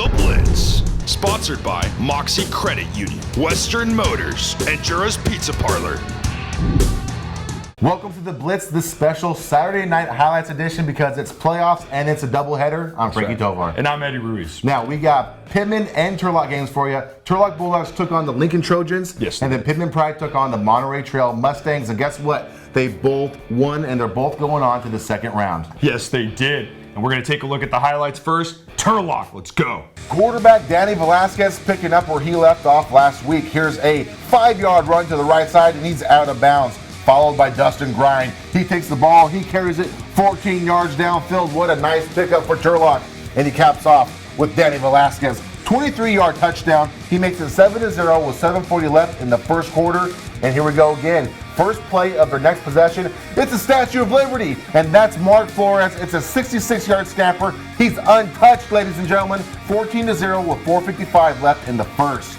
The Blitz, sponsored by Mocse Credit Union, Western Motors, and Jura's Pizza Parlor. Welcome to The Blitz, this special Saturday night highlights edition because it's playoffs and it's a doubleheader. I'm Frankie Tovar. And I'm Eddie Ruiz. Now, we got Pitman and Turlock games for you. Turlock Bulldogs took on the Lincoln Trojans. Yes. And then Pitman Pride took on the Monterey Trail Mustangs. And guess what? They both won, and they're both going on to the second round. Yes, they did. And we're going to take a look at the highlights first. Turlock, let's go. Quarterback Danny Velasquez picking up where he left off last week. Here's a 5-yard run to the right side, and he's out of bounds. Followed by Dustin Grind. He takes the ball, he carries it 14 yards downfield. What a nice pickup for Turlock. And he caps off with Danny Velasquez. 23-yard touchdown. He makes it 7-0 with 7:40 left in the first quarter. And here we go again. First play of their next possession. It's a Statue of Liberty. And that's Mark Flores. It's a 66-yard scamper. He's untouched, ladies and gentlemen. 14-0 with 4:55 left in the first.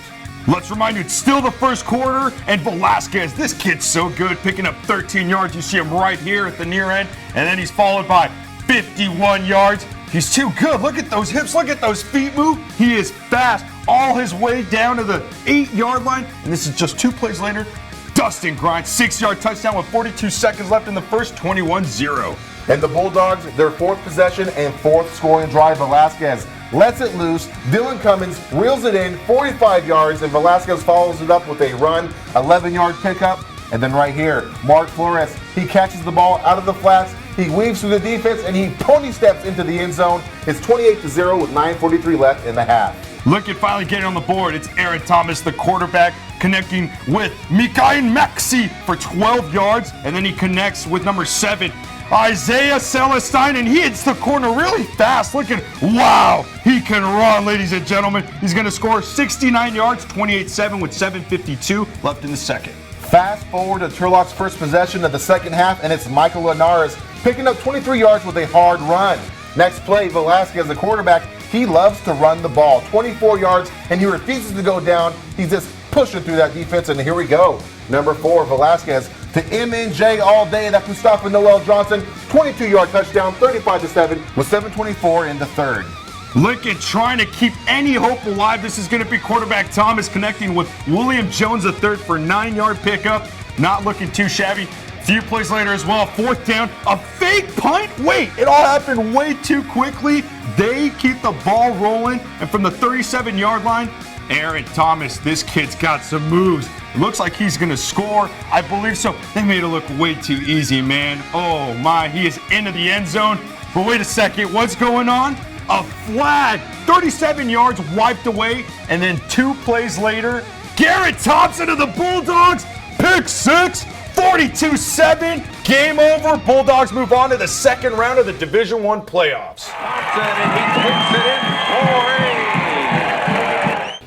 Let's remind you, it's still the first quarter, and Velasquez, this kid's so good, picking up 13 yards. You see him right here at the near end, and then he's followed by 51 yards. He's too good. Look at those hips. Look at those feet move. He is fast all his way down to the 8-yard line, and this is just 2 plays later. Dustin Grind, 6-yard touchdown with 42 seconds left in the first, 21-0. And the Bulldogs, their fourth possession and fourth scoring drive, Velasquez lets it loose. Dylan Cummins reels it in 45 yards, and Velasquez follows it up with a run, 11-yard pickup. And then right here, Mark Flores, he catches the ball out of the flats. He weaves through the defense, and he pony steps into the end zone. It's 28-0 with 9:43 left in the half. Look at finally getting on the board. It's Aaron Thomas, the quarterback, connecting with Mocse for 12 yards, and then he connects with number 7, Isaiah Celestine, and he hits the corner really fast. Look at, wow, he can run, ladies and gentlemen. He's going to score 69 yards, 28-7 with 7:52 left in the second. Fast forward to Turlock's first possession of the second half, and it's Michael Linares picking up 23 yards with a hard run. Next play, Velasquez, the quarterback, he loves to run the ball. 24 yards, and he refuses to go down. He's just pushing through that defense, and here we go. Number 4, Velasquez to MNJ all day. That's Mustafa Noel Johnson. 22-yard touchdown, 35-7 with 7:24 in the third. Lincoln trying to keep any hope alive. This is going to be quarterback Thomas connecting with William Jones III for 9-yard pickup. Not looking too shabby. Few plays later as well. Fourth down, a fake punt. Wait, it all happened way too quickly. They keep the ball rolling, and from the 37-yard line, Aaron Thomas, this kid's got some moves. It looks like he's going to score. I believe so. They made it look way too easy, man. Oh, my. He is into the end zone. But wait a second. What's going on? A flag. 37 yards wiped away. And then 2 plays later, Garrett Thompson of the Bulldogs. Pick 6. 42-7. Game over. Bulldogs move on to the second round of the Division I playoffs. Thompson, and he takes it in for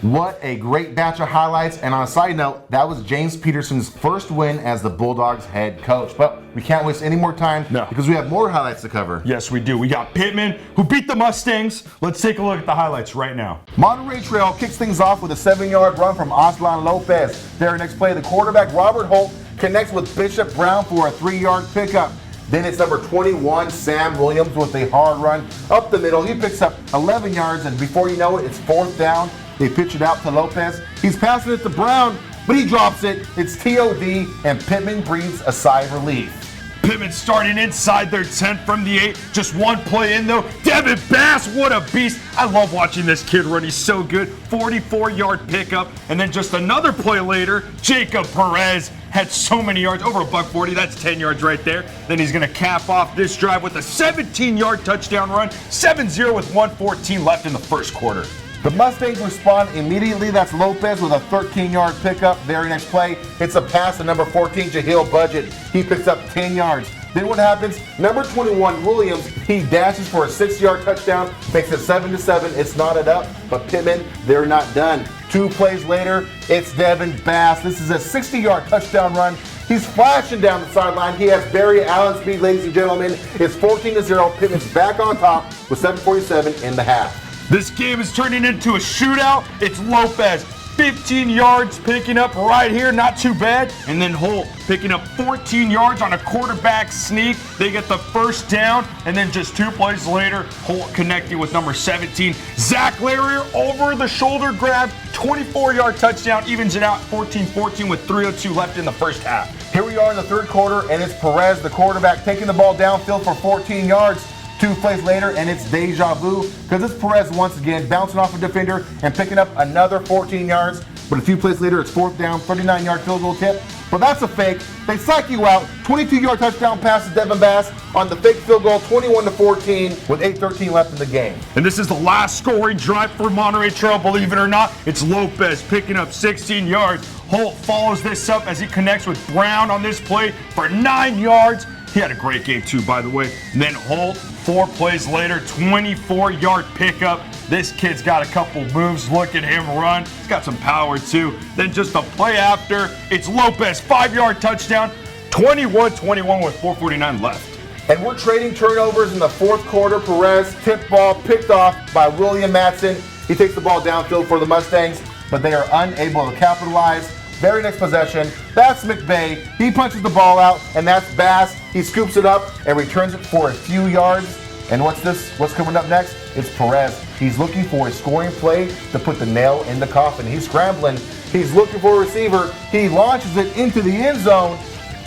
a What a great batch of highlights. And on a side note, that was James Peterson's first win as the Bulldogs head coach. But we can't waste any more time because we have more highlights to cover. Yes, we do. We got Pitman, who beat the Mustangs. Let's take a look at the highlights right now. Monterey Trail kicks things off with a 7-yard run from Aslan Lopez. Their next play, the quarterback Robert Holt connects with Bishop Brown for a 3-yard pickup. Then it's number 21, Sam Williams, with a hard run up the middle. He picks up 11 yards, and before you know it, it's 4th down. They pitch it out to Lopez. He's passing it to Brown, but he drops it. It's TOD, and Pitman breathes a sigh of relief. Pitman starting inside their 10 from the 8. Just one play in, though. Devin Bass, what a beast. I love watching this kid run. He's so good. 44-yard pickup. And then just another play later, Jacob Perez had so many yards, over a $140. That's 10 yards right there. Then he's going to cap off this drive with a 17-yard touchdown run. 7-0 with 1:14 left in the first quarter. The Mustangs respond immediately. That's Lopez with a 13-yard pickup. Very next play, it's a pass to number 14, Jahil Budget. He picks up 10 yards. Then what happens? Number 21, Williams, he dashes for a 6-yard touchdown, makes it 7-7. It's knotted up, but Pitman, they're not done. 2 plays later, it's Devin Bass. This is a 60-yard touchdown run. He's flashing down the sideline. He has Barry Allen speed, ladies and gentlemen. It's 14-0. Pitman's back on top with 7:47 in the half. This game is turning into a shootout. It's Lopez 15 yards picking up right here, not too bad. And then Holt picking up 14 yards on a quarterback sneak. They get the first down, and then just 2 plays later, Holt connecting with number 17. Zach Larrier over the shoulder grab, 24-yard touchdown, evens it out 14-14 with 3:02 left in the first half. Here we are in the third quarter, and it's Perez, the quarterback, taking the ball downfield for 14 yards. 2 plays later, and it's deja vu because it's Perez once again bouncing off a defender and picking up another 14 yards. But a few plays later, it's 4th down, 39-yard field goal tip. But that's a fake. They psych you out. 22-yard touchdown pass to Devin Bass on the fake field goal, 21-14 with 8:13 left in the game. And this is the last scoring drive for Monterey Trail, believe it or not. It's Lopez picking up 16 yards. Holt follows this up as he connects with Brown on this play for 9 yards. He had a great game too, by the way. And then Holt, 4 plays later, 24-yard pickup. This kid's got a couple moves. Look at him run. He's got some power too. Then just a play after, it's Lopez, 5-yard touchdown, 21-21 with 4:49 left. And we're trading turnovers in the fourth quarter. Perez, tip ball, picked off by William Matson. He takes the ball downfield for the Mustangs, but they are unable to capitalize. Very next possession, that's McVay. He punches the ball out, and that's Bass. He scoops it up and returns it for a few yards. And what's this? What's coming up next? It's Perez. He's looking for a scoring play to put the nail in the coffin. He's scrambling. He's looking for a receiver. He launches it into the end zone,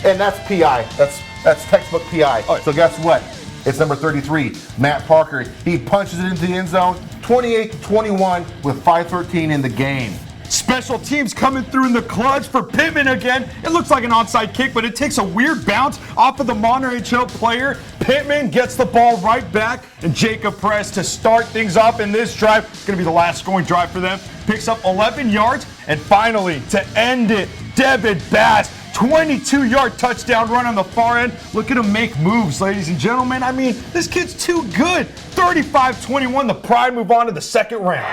and that's PI. That's textbook PI. Right. So guess what? It's number 33, Matt Parker. He punches it into the end zone, 28-21 with 5:13 in the game. Special teams coming through in the clutch for Pitman again. It looks like an onside kick, but it takes a weird bounce off of the Monterey Trail player. Pitman gets the ball right back, and Jacob Perez to start things off in this drive. It's going to be the last scoring drive for them. Picks up 11 yards, and finally, to end it, Devin Bass, 22-yard touchdown run on the far end. Look at him make moves, ladies and gentlemen. I mean, this kid's too good. 35-21, the Pride move on to the second round.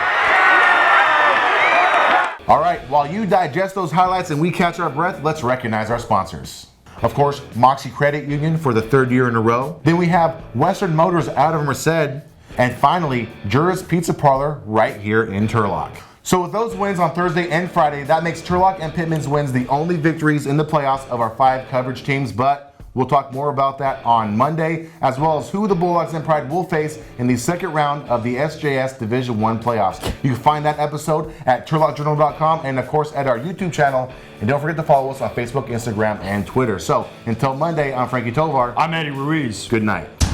All right, while you digest those highlights and we catch our breath, let's recognize our sponsors. Of course, Mocse Credit Union for the 3rd year in a row. Then we have Western Motors out of Merced. And finally, Jura's Pizza Parlor right here in Turlock. So with those wins on Thursday and Friday, that makes Turlock and Pitman's wins the only victories in the playoffs of our 5 coverage teams. But we'll talk more about that on Monday, as well as who the Bulldogs and Pride will face in the second round of the SJS Division I playoffs. You can find that episode at turlockjournal.com and, of course, at our YouTube channel. And don't forget to follow us on Facebook, Instagram, and Twitter. So until Monday, I'm Frankie Tovar. I'm Eddie Ruiz. Good night.